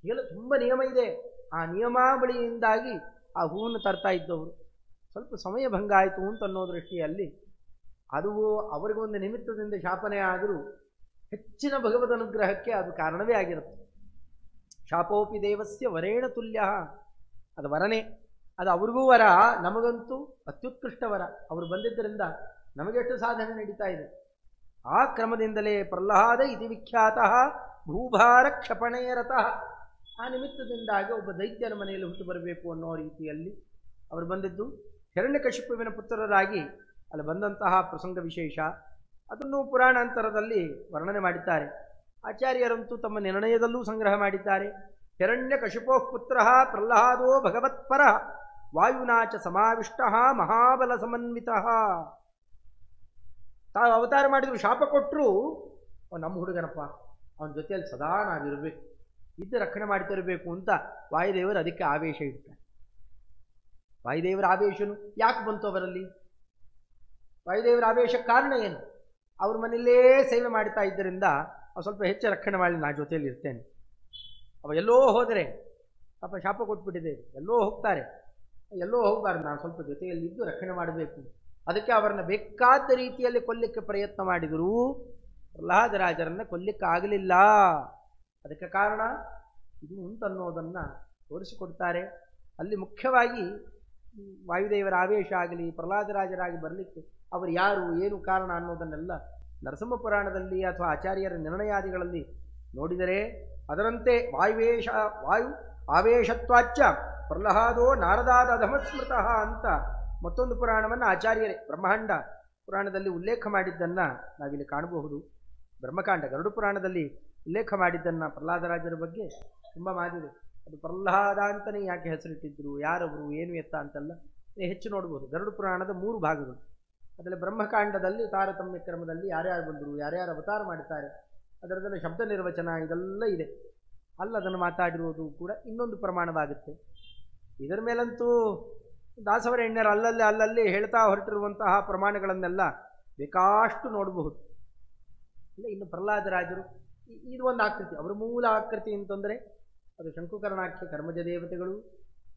ಹೀಗೆಲ್ಲ ತುಂಬ ನಿಯಮ ಇದೆ. ಆ ನಿಯಮಾವಳಿಯಿಂದಾಗಿ ಆ ಹೂವನ್ನು ತರ್ತಾ ಇದ್ದವರು ಸ್ವಲ್ಪ ಸಮಯ ಭಂಗ ಆಯಿತು ಅಂತ ಅನ್ನೋ ದೃಷ್ಟಿಯಲ್ಲಿ ಅದು ಅವರಿಗೊಂದು ನಿಮಿತ್ತದಿಂದ ಶಾಪನೆ ಆದರೂ ಹೆಚ್ಚಿನ ಭಗವದ್ ಅನುಗ್ರಹಕ್ಕೆ ಅದು ಕಾರಣವೇ ಆಗಿರುತ್ತೆ. ಶಾಪೋಪಿ ದೇವಸ್ಯ ವರೇಣ ತುಲ್ಯ, ಅದು ವರನೇ, ಅದು ಅವ್ರಿಗೂ ವರ, ನಮಗಂತೂ ಅತ್ಯುತ್ಕೃಷ್ಟ ವರ. ಅವರು ಬಂದಿದ್ದರಿಂದ ನಮಗೆಷ್ಟು ಸಾಧನೆ ನಡೀತಾ ಇದೆ. ಆ ಕ್ರಮದಿಂದಲೇ ಪ್ರಹ್ಲಾದ ಇತಿ ವಿಖ್ಯಾತ ಭೂಭಾರ ಕ್ಷಪಣೇ ರತಃ. ಆ ನಿಮಿತ್ತದಿಂದಾಗಿ ಒಬ್ಬ ದೈತ್ಯನ ಮನೆಯಲ್ಲಿ ಹುಟ್ಟು ಬರಬೇಕು ಅನ್ನೋ ರೀತಿಯಲ್ಲಿ ಅವರು ಬಂದಿದ್ದು ಹಿರಣ್ಯಕಶಿಪುವಿನ ಪುತ್ರರಾಗಿ ಅಲ್ಲಿ ಬಂದಂತಹ ಪ್ರಸಂಗ ವಿಶೇಷ. ಅದನ್ನು ಪುರಾಣಾಂತರದಲ್ಲಿ ವರ್ಣನೆ ಮಾಡಿದ್ದಾರೆ. ಆಚಾರ್ಯರಂತೂ ತಮ್ಮ ನಿರ್ಣಯದಲ್ಲೂ ಸಂಗ್ರಹ ಮಾಡಿದ್ದಾರೆ. ಹಿರಣ್ಯಕಶಿಪೋ ಪುತ್ರ ಪ್ರಹ್ಲಾದೋ ಭಗವತ್ಪರ ವಾಯುನಾಚ ಸಮಾವಿಷ್ಟ ಮಹಾಬಲ ಸಮನ್ವಿತ. ತಾವು ಅವತಾರ ಮಾಡಿದ್ರು, ಶಾಪ ಕೊಟ್ಟರು, ನಮ್ಮ ಹುಡುಗನಪ್ಪ, ಅವನ ಜೊತೆಯಲ್ಲಿ ಸದಾ ನಾವಿರಬೇಕು, ಇದ್ದು ರಕ್ಷಣೆ ಮಾಡ್ತಿರಬೇಕು ಅಂತ ವಾಯುದೇವರು ಅದಕ್ಕೆ ಆವೇಶ ಇಡ್ತಾರೆ. ವಾಯುದೇವರ ಆವೇಶನು ಯಾಕೆ ಬಂತು ಅವರಲ್ಲಿ? ವಾಯುದೇವರ ಆವೇಶಕ್ಕೆ ಕಾರಣ ಏನು? ಅವ್ರ ಮನೆಯಲ್ಲೇ ಸೇವೆ ಮಾಡ್ತಾ ಇದ್ದರಿಂದ ಅವು ಸ್ವಲ್ಪ ಹೆಚ್ಚು ರಕ್ಷಣೆ ಮಾಡಿ ನಾ ಜೊತೆಯಲ್ಲಿ ಇರ್ತೇನೆ. ಅವ ಎಲ್ಲೋ ಹೋದರೆ ಪಾಪ ಶಾಪ ಕೊಟ್ಬಿಟ್ಟಿದೆ, ಎಲ್ಲೋ ಹೋಗ್ತಾರೆ, ಎಲ್ಲೋ ಹೋಗಬಾರ್ದು, ನಾನು ಸ್ವಲ್ಪ ಜೊತೆಯಲ್ಲಿದ್ದು ರಕ್ಷಣೆ ಮಾಡಬೇಕು. ಅದಕ್ಕೆ ಅವರನ್ನು ಬೇಕಾದ ರೀತಿಯಲ್ಲಿ ಕೊಲ್ಲಿಕ್ಕೆ ಪ್ರಯತ್ನ ಮಾಡಿದರೂ ಪ್ರಹ್ಲಾದರಾಜರನ್ನು ಕೊಲ್ಲಿಕ್ಕಾಗಲಿಲ್ಲ. ಅದಕ್ಕೆ ಕಾರಣ ಇದು ಅಂತನ್ನೋದನ್ನು ತೋರಿಸಿಕೊಡ್ತಾರೆ. ಅಲ್ಲಿ ಮುಖ್ಯವಾಗಿ ವಾಯುದೇವರ ಆವೇಶ ಆಗಲಿ, ಪ್ರಹ್ಲಾದರಾಜರಾಗಿ ಬರಲಿಕ್ಕೆ ಅವರು ಯಾರು, ಏನು ಕಾರಣ ಅನ್ನೋದನ್ನೆಲ್ಲ ನರಸಿಂಹ ಪುರಾಣದಲ್ಲಿ ಅಥವಾ ಆಚಾರ್ಯರ ನಿರ್ಣಯಾದಿಗಳಲ್ಲಿ ನೋಡಿದರೆ ಅದರಂತೆ ವಾಯು ಆವೇಶತ್ವಾಚ್ಚ ಪ್ರಹ್ಲಾದೋ ನಾರದಾದ ಅಧಮಸ್ಮೃತಃ ಅಂತ ಮತ್ತೊಂದು ಪುರಾಣವನ್ನು ಆಚಾರ್ಯರೇ ಬ್ರಹ್ಮಾಂಡ ಪುರಾಣದಲ್ಲಿ ಉಲ್ಲೇಖ ಮಾಡಿದ್ದನ್ನು ನಾವಿಲ್ಲಿ ಕಾಣಬಹುದು. ಬ್ರಹ್ಮಕಾಂಡ ಗರುಡ ಪುರಾಣದಲ್ಲಿ ಉಲ್ಲೇಖ ಮಾಡಿದ್ದನ್ನು ಪ್ರಹ್ಲಾದರಾಜರ ಬಗ್ಗೆ ತುಂಬ ಮಾತಿದೆ. ಅದು ಪ್ರಹ್ಲಾದ ಅಂತಲೇ ಯಾಕೆ ಹೆಸರಿಟ್ಟಿದ್ರು, ಯಾರವರು, ಏನು ಎತ್ತ ಅಂತೆಲ್ಲ ಹೆಚ್ಚು ನೋಡ್ಬೋದು. ಗರುಡ ಪುರಾಣದ 3 ಭಾಗಗಳು. ಅದರಲ್ಲಿ ಬ್ರಹ್ಮಕಾಂಡದಲ್ಲಿ ತಾರತಮ್ಯ ಕ್ರಮದಲ್ಲಿ ಯಾರ್ಯಾರು ಬಂದರು, ಯಾರ್ಯಾರು ಅವತಾರ ಮಾಡ್ತಾರೆ, ಅದರದೆಲ್ಲ ಶಬ್ದ ನಿರ್ವಚನ ಇದೆಲ್ಲ ಇದೆ. ಅದನ್ನು ಮಾತಾಡಿರೋದು ಕೂಡ ಇನ್ನೊಂದು ಪ್ರಮಾಣವಾಗುತ್ತೆ. ಇದರ ಮೇಲಂತೂ ದಾಸವರೇಣ್ಯರು ಅಲ್ಲಲ್ಲಿ ಹೇಳ್ತಾ ಹೊರಟಿರುವಂತಹ ಪ್ರಮಾಣಗಳನ್ನೆಲ್ಲ ಬೇಕಾಷ್ಟು ನೋಡಬಹುದು. ಇಲ್ಲ, ಇನ್ನು ಪ್ರಹ್ಲಾದರಾಜರು ಇದು ಒಂದು ಆಕೃತಿ. ಅವರ ಮೂಲ ಆಕೃತಿ ಅಂತಂದರೆ ಅದು ಶಂಕುಕರ್ಣಾಖ್ಯ ಕರ್ಮಜ ದೇವತೆಗಳು.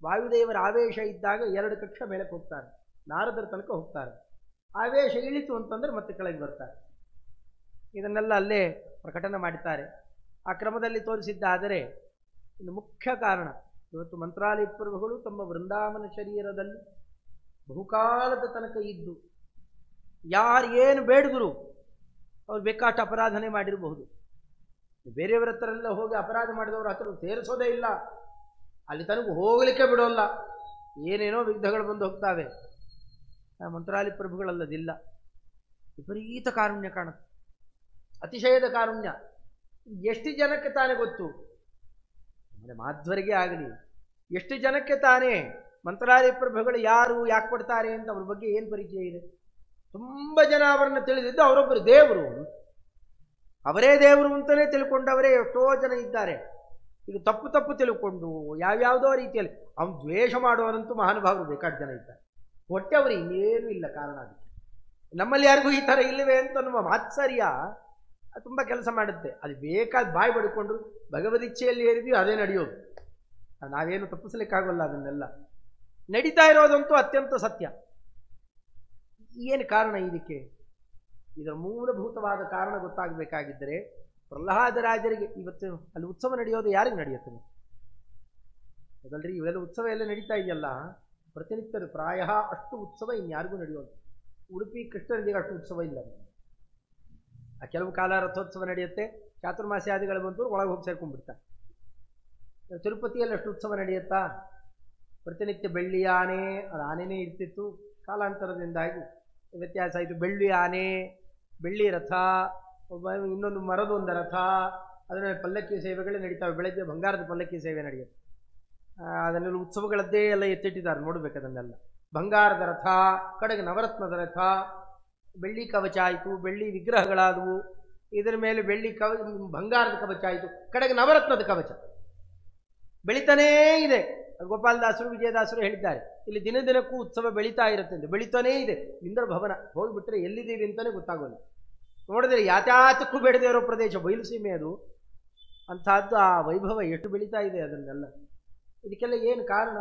ವಾಯುದೇವರ ಆವೇಶ ಇದ್ದಾಗ 2 ಕಕ್ಷ ಮೇಲಕ್ಕೆ ಹೋಗ್ತಾರೆ, ನಾರದರ ತನಕ ಹೋಗ್ತಾರೆ. ಆವೇಶ ಇಳಿತು ಅಂತಂದರೆ ಮತ್ತೆ ಕೆಳಗೆ ಬರ್ತಾರೆ. ಇದನ್ನೆಲ್ಲ ಅಲ್ಲೇ ಪ್ರಕಟಣೆ ಮಾಡುತ್ತಾರೆ. ಆ ಕ್ರಮದಲ್ಲಿ ತೋರಿಸಿದ್ದಾದರೆ ಇನ್ನು ಮುಖ್ಯ ಕಾರಣ, ಇವತ್ತು ಮಂತ್ರಾಲಯ ಪ್ರಭುಗಳು ತಮ್ಮ ವೃಂದಾವನ ಶರೀರದಲ್ಲಿ ಬಹುಕಾಲದ ತನಕ ಇದ್ದು ಯಾರು ಏನು ಬೇಡಿದ್ರು ಅವ್ರು ಬೇಕಾಷ್ಟು ಅಪರಾಧನೆ ಮಾಡಿರಬಹುದು. ಬೇರೆಯವರ ಹತ್ರ ಎಲ್ಲ ಹೋಗಿ ಅಪರಾಧ ಮಾಡಿದವ್ರ ಹತ್ರ ಸೇರಿಸೋದೇ ಇಲ್ಲ, ಅಲ್ಲಿ ತನಕ ಹೋಗಲಿಕ್ಕೆ ಬಿಡೋಲ್ಲ, ಏನೇನೋ ವಿಘ್ನಗಳು ಬಂದು ಹೋಗ್ತಾವೆ. ಮಂತ್ರಾಲಯ ಪ್ರಭುಗಳಲ್ಲದಿಲ್ಲ. ವಿಪರೀತ ಕಾರುಣ್ಯ ಕಾಣುತ್ತೆ, ಅತಿಶಯದ ಕಾರುಣ್ಯ. ಎಷ್ಟು ಜನಕ್ಕೆ ತಾನೇ ಗೊತ್ತು, ಮಾಧ್ವರಿಗೆ ಆಗಲಿ ಎಷ್ಟು ಜನಕ್ಕೆ ತಾನೇ ಮಂತ್ರಾಲಯ ಪ್ರಭುಗಳು ಯಾರು, ಯಾಕೆ ಕೊಡ್ತಾರೆ ಅಂತ ಅವ್ರ ಬಗ್ಗೆ ಏನು ಪರಿಚಯ ಇದೆ? ತುಂಬ ಜನ ಅವರನ್ನು ತಿಳಿದಿದ್ದು ಅವರೊಬ್ಬರು ದೇವರು, ಅವರೇ ದೇವರು ಅಂತಲೇ ತಿಳ್ಕೊಂಡವರೇ ಎಷ್ಟೋ ಜನ ಇದ್ದಾರೆ. ಈಗ ತಪ್ಪು ತಿಳ್ಕೊಂಡು ಯಾವ್ಯಾವುದೋ ರೀತಿಯಲ್ಲಿ ಅವನು ದ್ವೇಷ ಮಾಡುವವರಂತೂ ಮಹಾನುಭಾವರು ಬೇಕಾದ ಜನ ಇದ್ದಾರೆ. ಹೊಟ್ಟೆ ಅವರು ಇನ್ನೇನು ಇಲ್ಲ ಕಾರಣ. ಅದಕ್ಕೆ ನಮ್ಮಲ್ಲಿ ಯಾರಿಗೂ ಈ ಥರ ಇಲ್ಲವೇ ಅಂತ ನಮ್ಮ ಮಾತ್ಸರ್ಯ ತುಂಬ ಕೆಲಸ ಮಾಡುತ್ತೆ. ಅದು ಬೇಕಾದ ಬಾಯಿ ಬಡ್ಕೊಂಡ್ರು ಭಗವದಿಚ್ಛೆಯಲ್ಲಿ ಏರಿದ್ವಿ ಅದೇ ನಡೆಯೋದು. ನಾವೇನು ತಪ್ಪಿಸ್ಲಿಕ್ಕಾಗಲ್ಲ. ಅದನ್ನೆಲ್ಲ ನಡೀತಾ ಇರೋದಂತೂ ಅತ್ಯಂತ ಸತ್ಯ. ಏನು ಕಾರಣ ಇದಕ್ಕೆ? ಇದರ ಮೂಲಭೂತವಾದ ಕಾರಣ ಗೊತ್ತಾಗಬೇಕಾಗಿದ್ದರೆ ಪ್ರಹ್ಲಾದರಾಜರಿಗೆ ಇವತ್ತು ಅಲ್ಲಿ ಉತ್ಸವ ನಡೆಯೋದು ಯಾರಿಗೆ ನಡೆಯುತ್ತದೆ? ಅದಲ್ರಿ, ಇವೆಲ್ಲ ಉತ್ಸವ ಎಲ್ಲ ನಡೀತಾ ಇದೆಯಲ್ಲ ಪ್ರತಿನಿತ್ಯದ ಪ್ರಾಯ ಅಷ್ಟು ಉತ್ಸವ ಇನ್ಯಾರಿಗೂ ನಡೆಯೋದು. ಉಡುಪಿ ಕೃಷ್ಣನಿಗೆ ಅಷ್ಟು ಉತ್ಸವ ಇಲ್ಲ. ಆ ಕೆಲವು ಕಾಲ ರಥೋತ್ಸವ ನಡೆಯುತ್ತೆ, ಚಾತುರ್ಮಾಸ್ಯಾದಿಗಳು ಬಂತು ಒಳಗೆ ಹೋಗಿ ಸೇರ್ಕೊಂಡ್ಬಿಡ್ತಾರೆ. ತಿರುಪತಿಯಲ್ಲಿ ಅಷ್ಟು ಉತ್ಸವ ನಡೆಯುತ್ತಾ? ಪ್ರತಿನಿತ್ಯ ಬೆಳ್ಳಿ ಆನೆ, ಅದು ಆನೆನೇ ಇರ್ತಿತ್ತು, ಕಾಲಾಂತರದಿಂದಾಗಿ ವ್ಯತ್ಯಾಸ ಆಯಿತು. ಬೆಳ್ಳಿ ಆನೆ, ಬೆಳ್ಳಿ ರಥ, ಇನ್ನೊಂದು ಮರದೊಂದು ರಥ, ಅದರ ಪಲ್ಲಕ್ಕಿ ಸೇವೆಗಳೇ ನಡೀತಾವೆ. ಬೆಳಗ್ಗೆ ಬಂಗಾರದ ಪಲ್ಲಕ್ಕಿ ಸೇವೆ ನಡೆಯುತ್ತೆ. ಅದನ್ನೆಲ್ಲ ಉತ್ಸವಗಳದ್ದೇ ಎಲ್ಲ ಎತ್ತಿಟ್ಟಿದ್ದಾರೆ, ನೋಡ್ಬೇಕು ಅದನ್ನೆಲ್ಲ. ಬಂಗಾರದ ರಥ, ಕಡೆಗೆ ನವರತ್ನದ ರಥ, ಬೆಳ್ಳಿ ಕವಚ ಆಯಿತು, ಬೆಳ್ಳಿ ವಿಗ್ರಹಗಳಾದವು, ಇದರ ಮೇಲೆ ಬೆಳ್ಳಿ ಬಂಗಾರದ ಕವಚ ಆಯಿತು, ಕಡೆಗೆ ನವರತ್ನದ ಕವಚ ಬೆಳಿತಾನೇ ಇದೆ. ಗೋಪಾಲದಾಸರು ವಿಜಯದಾಸರು ಹೇಳಿದ್ದಾರೆ, ಇಲ್ಲಿ ದಿನ ದಿನಕ್ಕೂ ಉತ್ಸವ ಬೆಳೀತಾ ಇರುತ್ತೆ, ಬೆಳೀತಾನೇ ಇದೆ. ಇಂದ್ರ ಭವನ ಹೋಗಿಬಿಟ್ರೆ ಎಲ್ಲಿದ್ದೀವಿ ಅಂತಲೇ ಗೊತ್ತಾಗೋಲ್ಲ. ನೋಡಿದ್ರೆ ಯಾತ್ಯಾತಕ್ಕೂ ಬೇಡದೇ ಇರೋ ಪ್ರದೇಶ, ಬಯಲು ಸೀಮೆ ಅದು. ಅಂಥದ್ದು ಆ ವೈಭವ ಎಷ್ಟು ಬೆಳೀತಾ ಇದೆ ಅದನ್ನೆಲ್ಲ. ಇದಕ್ಕೆಲ್ಲ ಏನು ಕಾರಣ?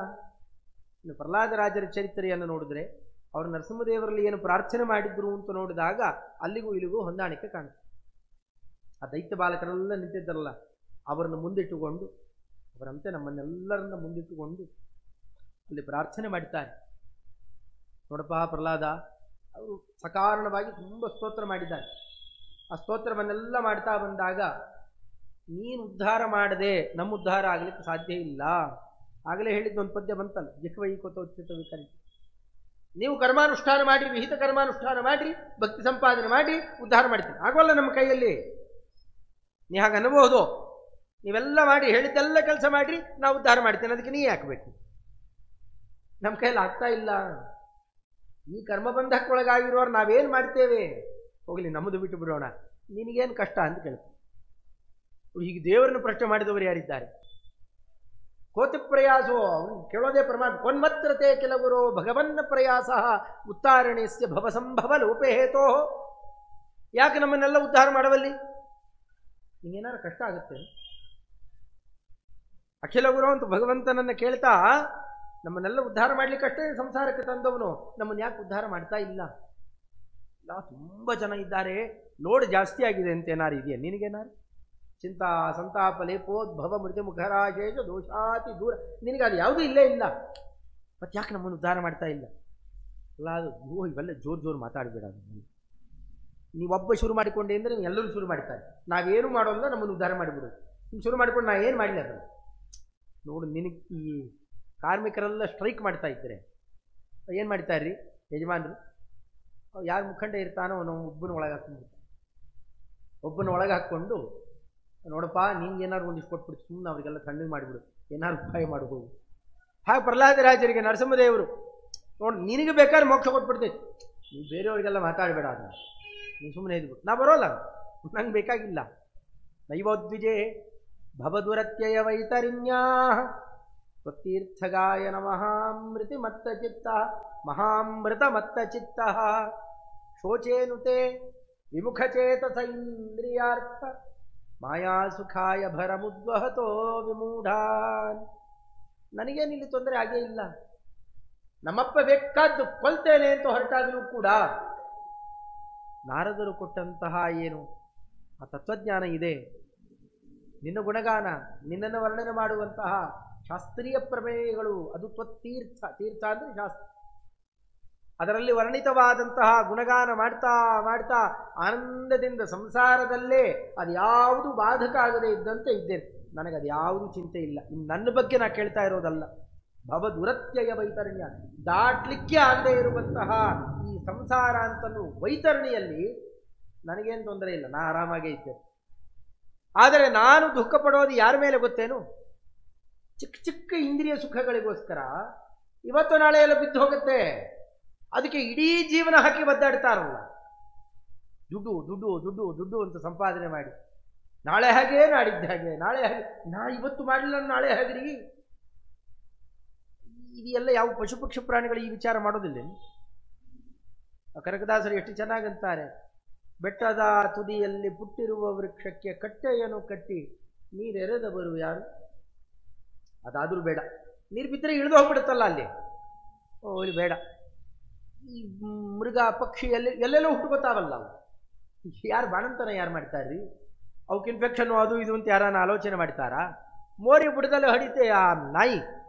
ಇನ್ನು ಪ್ರಹ್ಲಾದರಾಜರ ಚರಿತ್ರೆಯನ್ನು ನೋಡಿದ್ರೆ ಅವರು ನರಸಿಂಹದೇವರಲ್ಲಿ ಏನು ಪ್ರಾರ್ಥನೆ ಮಾಡಿದ್ರು ಅಂತ ನೋಡಿದಾಗ ಅಲ್ಲಿಗೂ ಇಲ್ಲಿಗೂ ಹೊಂದಾಣಿಕೆ ಕಾಣುತ್ತೆ. ಆ ದೈತ್ಯ ಬಾಲಕರೆಲ್ಲ ನಿಂತಿದ್ದರಲ್ಲ, ಅವರನ್ನು ಮುಂದಿಟ್ಟುಕೊಂಡು, ಅವರಂತೆ ನಮ್ಮನ್ನೆಲ್ಲರನ್ನ ಮುಂದಿಟ್ಟುಕೊಂಡು ಅಲ್ಲಿ ಪ್ರಾರ್ಥನೆ ಮಾಡ್ತಾರೆ. ನೋಡಪ್ಪ ಪ್ರಹ್ಲಾದ, ಅವರು ಸಕಾರಣವಾಗಿ ತುಂಬ ಸ್ತೋತ್ರ ಮಾಡಿದ್ದಾರೆ. ಆ ಸ್ತೋತ್ರವನ್ನೆಲ್ಲ ಮಾಡ್ತಾ ಬಂದಾಗ, ನೀನು ಉದ್ಧಾರ ಮಾಡದೆ ನಮ್ಮ ಉದ್ಧಾರ ಆಗಲಿಕ್ಕೆ ಸಾಧ್ಯ ಇಲ್ಲ. ಆಗಲೇ ಹೇಳಿದ್ದು ಒಂದು ಪದ್ಯ ಬಂತಲ್ಲ, ಜಿಹ್ವೈ ಕೊತೋಚಿತ ವಿಕರಿ. ನೀವು ಕರ್ಮಾನುಷ್ಠಾನ ಮಾಡಿರಿ, ವಿಹಿತ ಕರ್ಮಾನುಷ್ಠಾನ ಮಾಡಿರಿ, ಭಕ್ತಿ ಸಂಪಾದನೆ ಮಾಡಿ ಉದ್ಧಾರ ಮಾಡ್ತೀನಿ. ಆಗೋಲ್ಲ ನಮ್ಮ ಕೈಯಲ್ಲಿ. ನೀ ಹಾಗೆ ಅನ್ಬಹುದು, ನೀವೆಲ್ಲ ಮಾಡಿ ಹೇಳಿದ್ದೆಲ್ಲ ಕೆಲಸ ಮಾಡಿರಿ, ನಾವು ಉದ್ಧಾರ ಮಾಡ್ತೇನೆ, ಅದಕ್ಕೆ ನೀ ಹಾಕಬೇಕು. ನಮ್ಮ ಕೈಯಲ್ಲಿ ಆಗ್ತಾ ಇಲ್ಲ. ಈ ಕರ್ಮಬಂಧಕ್ಕೊಳಗಾಗಿರೋರು ನಾವೇನು ಮಾಡ್ತೇವೆ? ಹೋಗಲಿ, ನಮ್ಮದು ಬಿಟ್ಟು ಬಿಡೋಣ, ನಿನಗೇನು ಕಷ್ಟ ಅಂತ ಕೇಳ್ತಾರೆ. ಹೀಗೆ ದೇವರನ್ನು ಪ್ರಶ್ನೆ ಮಾಡಿದವರು ಯಾರಿದ್ದಾರೆ? ಕೋತಿ ಪ್ರಯಾಸೋ, ಅವನು ಕೇಳೋದೇ ಪ್ರಮಾಣ. ಕೊನ್ಮತ್ರತೆ ಕೆಲವರು ಭಗವನ್ನ ಪ್ರಯಾಸ ಉತ್ತಾರಣೆಸ್ಯ ಭವಸಂಭವ ಲೋಪೇ ಹೇತೋ. ಯಾಕೆ ನಮ್ಮನ್ನೆಲ್ಲ ಉದ್ಧಾರ ಮಾಡವಲ್ಲಿ? ನಿಂಗೇನಾರು ಕಷ್ಟ ಆಗುತ್ತೆ? ಅಖಿಲ ಗುರು ಅಂತ ಭಗವಂತನನ್ನು ಕೇಳ್ತಾ, ನಮ್ಮನ್ನೆಲ್ಲ ಉದ್ಧಾರ ಮಾಡ್ಲಿಕ್ಕಷ್ಟೇ ಸಂಸಾರಕ್ಕೆ ತಂದವನು, ನಮ್ಮನ್ನು ಯಾಕೆ ಉದ್ಧಾರ ಮಾಡ್ತಾ ಇಲ್ಲ? ತುಂಬ ಜನ ಇದ್ದಾರೆ, ಲೋಡ್ ಜಾಸ್ತಿ ಆಗಿದೆ ಅಂತ ಏನಾರು ಇದೆಯಾ ನಿನಗೇನಾರು? ಚಿಂತಾ ಸಂತಾಪ ಲೇಪೋದ್ಭವ ಮೃತಿ ಮುಖರಾಜೇಶ ದೋಷಾತಿ ದೂರ, ನಿನಗೆ ಅದು ಯಾವುದೂ ಇಲ್ಲೇ ಇಲ್ಲ. ಮತ್ತೆ ಯಾಕೆ ನಮ್ಮನ್ನು ಉದ್ಧಾರ ಮಾಡ್ತಾ ಇಲ್ಲ? ಅಲ್ಲ, ಅದು ಇವೆಲ್ಲ ಜೋರು ಮಾತಾಡಬೇಡ. ನೀವೊಬ್ಬ ಶುರು ಮಾಡಿಕೊಂಡೆ ಅಂದರೆ ಎಲ್ಲರೂ ಶುರು ಮಾಡ್ತಾರೆ. ನಾವೇನು ಮಾಡೋಲ್ಲ, ನಮ್ಮನ್ನು ಉದ್ಧಾರ ಮಾಡಿಬಿಡು. ನೀವು ಶುರು ಮಾಡಿಕೊಂಡು ನಾ ಏನು ಮಾಡಲಿ ಅದನ್ನು? ನೋಡು, ನಿನಗೆ ಈ ಕಾರ್ಮಿಕರೆಲ್ಲ ಸ್ಟ್ರೈಕ್ ಮಾಡ್ತಾ ಇದ್ದಾರೆ. ಏನು ಮಾಡ್ತಾರ್ರಿ ಯಜಮಾನ್ರು? ಯಾರು ಮುಖಂಡ ಇರ್ತಾನೋ ನಾವು ಒಬ್ಬನ ಒಳಗೆ ಹಾಕ್ಕೊಂಡ್ಬಿಡ್ತಾರೆ. ಒಬ್ಬನ ಒಳಗೆ ಹಾಕ್ಕೊಂಡು, ನೋಡಪ್ಪ ನಿಂಗೆ ಏನಾದ್ರು ಒಂದಿಷ್ಟು ಕೊಟ್ಬಿಡ್ತು, ಸುಮ್ಮನೆ ಅವರಿಗೆಲ್ಲ ತಣ್ಣಗೆ ಮಾಡಿಬಿಡು, ಏನಾದ್ರು ಉಪಾಯ ಮಾಡಿ ಹೋಗು. ಹಾಗೆ ಪ್ರಹ್ಲಾದರಾಜರಿಗೆ ನರಸಿಂಹದೇವರು, ನೋಡಿ ನಿನಗೆ ಬೇಕಾದ್ರೆ ಮೋಕ್ಷ ಕೊಟ್ಬಿಡ್ತೈತಿ, ನೀವು ಬೇರೆಯವರಿಗೆಲ್ಲ ಮಾತಾಡಬೇಡ, ಅದನ್ನು ನೀವು ಸುಮ್ಮನೆ ಇದ್ಬಿಟ್ಟು, ನಾ ಬರೋಲ್ಲ, ನಂಗೆ ಬೇಕಾಗಿಲ್ಲ. ನೈವೋದ್ವಿಜೆ ಭವದುರತ್ಯಯ ವೈತರಿಣ್ಯಾ ತ್ವತ್ತೀರ್ಥಗಾಯನ ಮಹಾಮೃತಿ ಮತ್ತ ಚಿತ್ತ ಮಹಾಮೃತ ಮತ್ತ ಚಿತ್ತ ಶೋಚೇನುತೆ ವಿಮುಖಚೇತಸ ಇಂದ್ರಿಯಾರ್ಥ ಮಾಯಾ ಸುಖಾಯ ಭರಮುದ್ವಹತೋ ವಿಮೂಢಾನ್. ನನಗೇನಿಲ್ಲಿ ತೊಂದರೆ ಆಗೇ ಇಲ್ಲ. ನಮ್ಮಪ್ಪ ಬೇಕಾದ್ದು ಕೊಲ್ತೇನೆ ಅಂತ ಹೊರಟಾಗಲೂ ಕೂಡ ನಾರದರು ಕೊಟ್ಟಂತಹ ಏನು ಆ ತತ್ವಜ್ಞಾನ ಇದೆ, ನಿನ್ನ ಗುಣಗಾನ, ನಿನ್ನನ್ನು ವರ್ಣನೆ ಮಾಡುವಂತಹ ಶಾಸ್ತ್ರೀಯ ಪ್ರಮೇಯಗಳು, ಅದು ತ್ವತ್ತೀರ್ಥ. ತೀರ್ಥ ಅಂದರೆ ಶಾಸ್ತ್ರ. ಅದರಲ್ಲಿ ವರ್ಣಿತವಾದಂತಹ ಗುಣಗಾನ ಮಾಡ್ತಾ ಮಾಡ್ತಾ ಆನಂದದಿಂದ ಸಂಸಾರದಲ್ಲೇ ಅದು ಯಾವುದು ಬಾಧಕ ಆಗದೇ ಇದ್ದಂತೆ ಇದ್ದೇನೆ. ನನಗದು ಯಾವುದು ಚಿಂತೆ ಇಲ್ಲ. ನನ್ನ ಬಗ್ಗೆ ನಾ ಕೇಳ್ತಾ ಇರೋದಲ್ಲ. ಭವದುರತ್ಯಯ ವೈತರಣ್ಯ, ದಾಟ್ಲಿಕ್ಕೆ ಆಗದೆ ಇರುವಂತಹ ಈ ಸಂಸಾರ ಅಂತಲೂ ವೈತರಣಿಯಲ್ಲಿ ನನಗೇನು ತೊಂದರೆ ಇಲ್ಲ, ನಾ ಆರಾಮಾಗೇ ಇದ್ದೇನೆ. ಆದರೆ ನಾನು ದುಃಖ ಪಡೋದು ಯಾರ ಮೇಲೆ ಗೊತ್ತೇನು? ಚಿಕ್ಕ ಚಿಕ್ಕ ಇಂದ್ರಿಯ ಸುಖಗಳಿಗೋಸ್ಕರ ಇವತ್ತು ನಾಳೆ ಎಲ್ಲ ಬಿದ್ದು ಹೋಗುತ್ತೆ. ಅದಕ್ಕೆ ಇಡೀ ಜೀವನ ಹಾಕಿ ಒದ್ದಾಡ್ತಾರಲ್ಲ, ದುಡ್ಡು ದುಡ್ಡು ದುಡ್ಡು ದುಡ್ಡು ಅಂತ ಸಂಪಾದನೆ ಮಾಡಿ, ನಾಳೆ ಹಾಗೆ ನಾಡಿದ್ದ ಹಾಗೆ, ನಾಳೆ ಹಾಗೆ, ನಾ ಇವತ್ತು ಮಾಡಲಿಲ್ಲ ನಾಳೆ ಹಾಗ್ರಿ. ಇದೆಲ್ಲ ಯಾವ ಪಶು ಪಕ್ಷಿ ಪ್ರಾಣಿಗಳು ಈ ವಿಚಾರ ಮಾಡೋದಿಲ್ಲ. ಕನಕದಾಸರು ಎಷ್ಟು ಚೆನ್ನಾಗಂತಾರೆ, ಬೆಟ್ಟದ ತುದಿಯಲ್ಲಿ ಪುಟ್ಟಿರುವ ವೃಕ್ಷಕ್ಕೆ ಕಟ್ಟೆಯನ್ನು ಕಟ್ಟಿ ನೀರೆರೆದವರು ಯಾರು? ಅದಾದರೂ ಬೇಡ, ನೀರು ಬಿದ್ದರೆ ಇಳಿದು ಹೋಗ್ಬಿಡುತ್ತಲ್ಲ ಅಲ್ಲಿ, ಇಲ್ಲಿ ಬೇಡ. ಈ ಮೃಗ ಪಕ್ಷಿ ಎಲ್ಲೆಲ್ಲೋ ಹುಟ್ಟುಕೊತಾವಲ್ಲ ಅವು, ಯಾರು ಬಾಣಂತನ ಯಾರು ಮಾಡ್ತಾರ್ರಿ? ಅವಕ್ಕೆ ಇನ್ಫೆಕ್ಷನ್ನು ಅದು ಇದು ಅಂತ ಯಾರನ್ನ ಆಲೋಚನೆ ಮಾಡ್ತಾರಾ? ಮೋರಿ ಬುಡದಲ್ಲಿ ಹೊಡಿತೆ ಆ ನಾಯಿ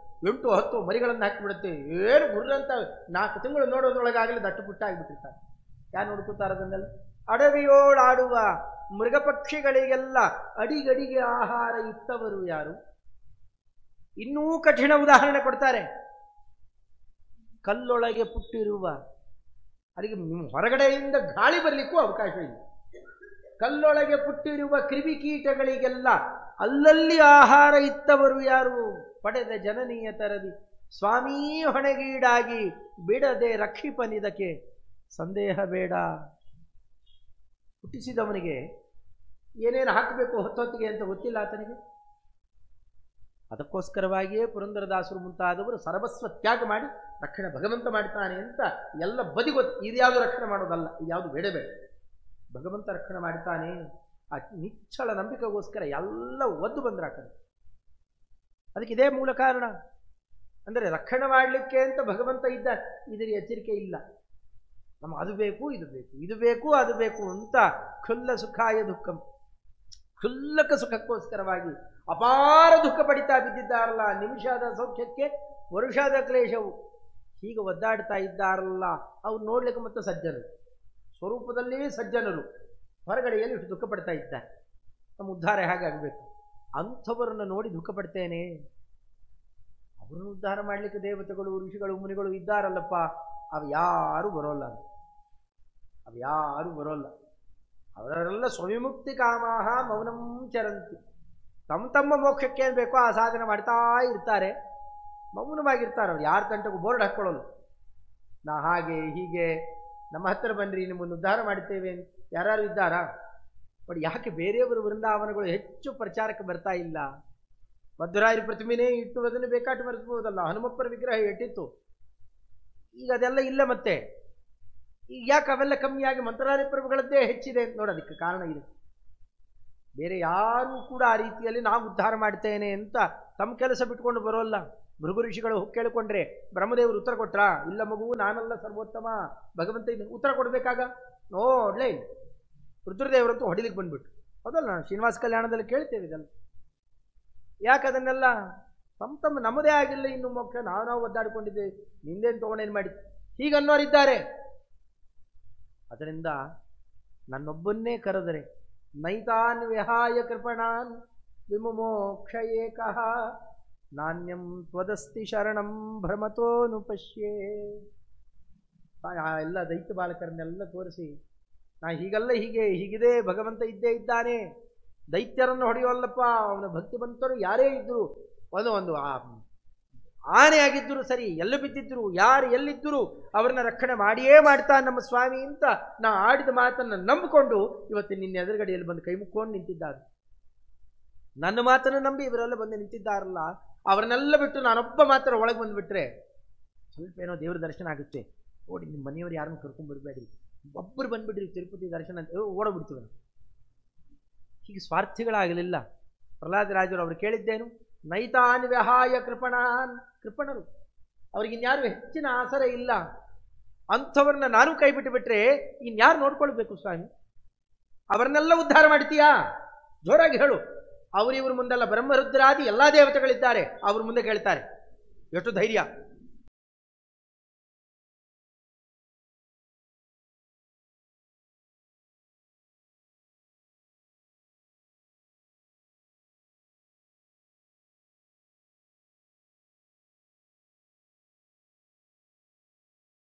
8-10 ಮರಿಗಳನ್ನು ಹಾಕಿಬಿಡುತ್ತೆ. ಏನು ಗುರ್ರಂತ 4 ತಿಂಗಳು ನೋಡೋದ್ರೊಳಗಾಗಲಿ ದಟ್ಟು ಪುಟ್ಟ ಆಗಿಬಿಟ್ಟಿರ್ತಾರೆ. ಯಾರು ನೋಡ್ಕೊತಾರೆ ಅದನ್ನೆಲ್ಲ? ಅಡವಿಯೋಳಾಡುವ ಮೃಗ ಪಕ್ಷಿಗಳಿಗೆಲ್ಲ ಅಡಿಗಡಿಗೆ ಆಹಾರ ಇತ್ತವರು ಯಾರು? ಇನ್ನೂ ಕಠಿಣ ಉದಾಹರಣೆ ಕೊಡ್ತಾರೆ. ಕಲ್ಲೊಳಗೆ ಪುಟ್ಟಿರುವ, ಅದಕ್ಕೆ ಹೊರಗಡೆಯಿಂದ ಗಾಳಿ ಬರಲಿಕ್ಕೂ ಅವಕಾಶ ಇಲ್ಲ. ಕಲ್ಲೊಳಗೆ ಪುಟ್ಟಿರುವ ಕ್ರಿಮಿಕೀಟಗಳಿಗೆಲ್ಲ ಅಲ್ಲಲ್ಲಿ ಆಹಾರ ಇತ್ತವರು ಯಾರು? ಪಡೆದ ಜನನೀಯ ತರದಿ ಸ್ವಾಮೀ ಹೊಣೆಗೀಡಾಗಿ ಬಿಡದೆ ರಕ್ಷಿಪನಿದಕ್ಕೆ ಸಂದೇಹ ಬೇಡ. ಹುಟ್ಟಿಸಿದವನಿಗೆ ಏನೇನು ಹಾಕಬೇಕು ಹೊತ್ತೊತ್ತಿಗೆ ಅಂತ ಗೊತ್ತಿಲ್ಲ ಆತನಿಗೆ. ಅದಕ್ಕೋಸ್ಕರವಾಗಿಯೇ ಪುರಂದರದಾಸರು ಮುಂತಾದವರು ಸರ್ವಸ್ವ ತ್ಯಾಗ ಮಾಡಿ ರಕ್ಷಣೆ ಭಗವಂತ ಮಾಡ್ತಾನೆ ಅಂತ ಎಲ್ಲ ಬದಿ ಗೊತ್ತು. ಇದ್ಯಾವುದು ರಕ್ಷಣೆ ಮಾಡೋದಲ್ಲ, ಇದ್ಯಾವುದು ಬೇಡ ಭಗವಂತ ರಕ್ಷಣೆ ಮಾಡ್ತಾನೆ. ಆ ನಿಚ್ಚಳ ನಂಬಿಕೆಗೋಸ್ಕರ ಎಲ್ಲ ಒದ್ದು ಬಂದ್ರ ಆ ಕಡೆ. ಅದಕ್ಕೆ ಇದೇ ಮೂಲ ಕಾರಣ. ಅಂದರೆ ರಕ್ಷಣೆ ಮಾಡಲಿಕ್ಕೆ ಅಂತ ಭಗವಂತ ಇದ್ದ, ಇದರ ಎಚ್ಚರಿಕೆ ಇಲ್ಲ. ನಮ್ಮ ಅದು ಬೇಕು, ಇದು ಬೇಕು, ಇದು ಬೇಕು, ಅದು ಬೇಕು ಅಂತ ಖುಲ್ಲ ಸುಖಾಯ ದುಃಖಂ, ಖುಲ್ಲಕ ಸುಖಕ್ಕೋಸ್ಕರವಾಗಿ ಅಪಾರ ದುಃಖ ಪಡಿತಾ ಬಿದ್ದಿದ್ದಾರಲ್ಲ. ನಿಮಿಷದ ಸೌಖ್ಯಕ್ಕೆ ವರುಷದ ಕ್ಲೇಶವು ಹೀಗೆ ಒದ್ದಾಡ್ತಾ ಇದ್ದಾರಲ್ಲ, ಅವ್ರು ನೋಡ್ಲಿಕ್ಕೆ ಮತ್ತೆ ಸಜ್ಜನರು, ಸ್ವರೂಪದಲ್ಲಿ ಸಜ್ಜನರು, ಹೊರಗಡೆಯಲ್ಲಿ ಇಷ್ಟು ದುಃಖ ಪಡ್ತಾ ಇದ್ದಾರೆ. ನಮ್ಮ ಉದ್ಧಾರ ಹೇಗೆ ಆಗಬೇಕು? ಅಂಥವರನ್ನು ನೋಡಿ ದುಃಖ ಪಡ್ತೇನೆ. ಅವರನ್ನು ಉದ್ಧಾರ ಮಾಡಲಿಕ್ಕೆ ದೇವತೆಗಳು, ಋಷಿಗಳು, ಮುನಿಗಳು ಇದ್ದಾರಲ್ಲಪ್ಪ, ಅವು ಯಾರು ಬರೋಲ್ಲ, ಅವು ಯಾರು ಬರೋಲ್ಲ. ಅವರೆಲ್ಲ ಸ್ವವಿಮುಕ್ತಿ ಕಾಮಾಹ ಮೌನಂ ಚರಂತಿ. ತಮ್ಮ ಮೋಕ್ಷಕ್ಕೆ ಏನು ಬೇಕೋ ಆ ಸಾಧನೆ ಮಾಡ್ತಾ ಇರ್ತಾರೆ, ಮೌನವಾಗಿರ್ತಾರೆ. ಅವ್ರು ಯಾರ ಕಂಟಗೂ ಬೋರ್ಡ್ ಹಾಕ್ಕೊಳ್ಳೋಲ್ಲ. ನಾ ಹಾಗೆ ಹೀಗೆ ನಮ್ಮ ಹತ್ತಿರ ಬನ್ನಿರಿ ನಿಮ್ಮನ್ನು ಉದ್ಧಾರ ಮಾಡ್ತೇವೆ ಅಂತ ಯಾರು ಇದ್ದಾರಾ? ಬಟ್ ಯಾಕೆ ಬೇರೆಯವರು ವೃಂದಾವನಗಳು ಹೆಚ್ಚು ಪ್ರಚಾರಕ್ಕೆ ಬರ್ತಾ ಇಲ್ಲ? ಮಧ್ವರಾಯರ ಪ್ರತಿಮೆನೇ ಇಟ್ಟು ಅದನ್ನು ಬೇಕಾಟು ಮರೆಸಬಹುದಲ್ಲ. ಹನುಮಪ್ಪರ ವಿಗ್ರಹ ಎಟ್ಟಿತ್ತು, ಈಗ ಅದೆಲ್ಲ ಇಲ್ಲ. ಮತ್ತೆ ಈಗ ಯಾಕೆ ಅವೆಲ್ಲ ಕಮ್ಮಿಯಾಗಿ ಮಂತ್ರಾಲಯ ಪ್ರಭುಗಳದ್ದೇ ಹೆಚ್ಚಿದೆ ಅಂತ ನೋಡೋದಕ್ಕೆ ಕಾರಣ ಇದೆ. ಬೇರೆ ಯಾರೂ ಕೂಡ ಆ ರೀತಿಯಲ್ಲಿ ನಾವು ಉದ್ಧಾರ ಮಾಡ್ತೇನೆ ಅಂತ ತಮ್ಮ ಕೆಲಸ ಬಿಟ್ಕೊಂಡು ಬರೋಲ್ಲ. ಭೃಗು ಋಷಿಗಳು ಕೇಳಿಕೊಂಡ್ರೆ ಬ್ರಹ್ಮದೇವರು ಉತ್ತರ ಕೊಟ್ರಾ? ಇಲ್ಲ ಮಗು, ನಾನಲ್ಲ ಸರ್ವೋತ್ತಮ, ಭಗವಂತ ಉತ್ತರ ಕೊಡಬೇಕಾಗ ನೋಡ್ಲೇ ಇಲ್ಲ. ರುದ್ರದೇವರಂತೂ ಹೊಡಿಲಿಕ್ಕೆ ಬಂದ್ಬಿಟ್ಟು, ಹೌದಲ್ಲ, ನಾವು ಶ್ರೀನಿವಾಸ ಕಲ್ಯಾಣದಲ್ಲಿ ಕೇಳ್ತೇವೆ ಇದೆಲ್ಲ. ಯಾಕೆ ಅದನ್ನೆಲ್ಲ ತಮ್ಮ ನಮ್ಮದೇ ಆಗಿಲ್ಲ ಇನ್ನು ಮೋಕ್ಷ, ನಾವು ಒದ್ದಾಡಿಕೊಂಡಿದ್ದೇವೆ, ನಿಂದೇನು ತೊಗೊಂಡೇನು ಮಾಡಿ ಹೀಗನ್ನೋರಿದ್ದಾರೆ. ಅದರಿಂದ ನನ್ನೊಬ್ಬನ್ನೇ ಕರೆದರೆ ನೈತಾನ್ ವಿಹಾಯ ಕೃಪಣಾನ್ ವಿಮುಮೋಕ್ಷ ಏಕಃ ನಾಣ್ಯಂ ತ್ವದಸ್ತಿ ಶರಣಂ ಭ್ರಮತೋನು ಪಶ್ಯೇ. ಎಲ್ಲ ದೈತ್ಯ ಬಾಲಕರನ್ನೆಲ್ಲ ತೋರಿಸಿ, ನಾ ಹೀಗಲ್ಲ, ಹೀಗಿದೆ, ಭಗವಂತ ಇದ್ದೇ ಇದ್ದಾನೆ, ದೈತ್ಯರನ್ನು ಹೊಡೆಯೋಲ್ಲಪ್ಪ. ಅವನ ಭಕ್ತಿವಂತರು ಯಾರೇ ಇದ್ದರು, ಒಂದು ಆನೆ ಆಗಿದ್ದರು ಸರಿ, ಎಲ್ಲ ಬಿದ್ದಿದ್ರು, ಯಾರು ಎಲ್ಲಿದ್ದರು ಅವ್ರನ್ನ ರಕ್ಷಣೆ ಮಾಡಿಯೇ ಮಾಡ್ತಾ ನಮ್ಮ ಸ್ವಾಮಿ ಅಂತ ನಾ ಆಡಿದ ಮಾತನ್ನು ನಂಬಿಕೊಂಡು ಇವತ್ತು ನಿನ್ನ ಎದುರುಗಡೆಯಲ್ಲಿ ಬಂದು ಕೈ ಮುಕ್ಕೊಂಡು ನಿಂತಿದ್ದಾರೆ. ನನ್ನ ಮಾತನ್ನು ನಂಬಿ ಇವರೆಲ್ಲ ಬಂದು ನಿಂತಿದ್ದಾರಲ್ಲ, ಅವರನ್ನೆಲ್ಲ ಬಿಟ್ಟು ನಾನೊಬ್ಬ ಮಾತ್ರ ಒಳಗೆ ಬಂದುಬಿಟ್ರೆ ಸ್ವಲ್ಪ ಏನೋ ದೇವ್ರ ದರ್ಶನ ಆಗುತ್ತೆ. ಓಡಿ ನಿಮ್ಮ ಮನೆಯವರು ಯಾರನ್ನು ಕರ್ಕೊಂಡ್ಬರ್ಬೇಡ್ರಿ, ಒಬ್ಬರು ಬಂದುಬಿಡ್ರಿ ತಿರುಪತಿ ದರ್ಶನ ಅಂತ ಓಡೋಗ್ಬಿಡ್ತೀವಿ. ಹೀಗೆ ಸ್ವಾರ್ಥಿಗಳಾಗಲಿಲ್ಲ. ಪ್ರಹ್ಲಾದರಾಜರು ಅವರು ಕೇಳಿದ್ದೇನು? ನೈತಾನ್ ವ್ಯಹಾಯ ಕೃಪಣಾನ್. ಕೃಪಣರು, ಅವ್ರಿಗಿನ್ಯಾರು ಹೆಚ್ಚಿನ ಆಸರೆ ಇಲ್ಲ. ಅಂಥವ್ರನ್ನ ನಾನು ಕೈ ಬಿಟ್ಟು ಬಿಟ್ರೆ ಇನ್ಯಾರು ನೋಡ್ಕೊಳ್ಬೇಕು ಸ್ವಾಮಿ? ಅವರನ್ನೆಲ್ಲ ಉದ್ಧಾರ ಮಾಡ್ತೀಯಾ? ಜೋರಾಗಿ ಹೇಳು. ಅವರಿವ್ರ ಮುಂದೆಲ್ಲ ಬ್ರಹ್ಮರುದ್ರಾದಿ ಎಲ್ಲ ದೇವತೆಗಳಿದ್ದಾರೆ, ಅವ್ರ ಮುಂದೆ ಕೇಳ್ತಾರೆ. ಎಷ್ಟು ಧೈರ್ಯ!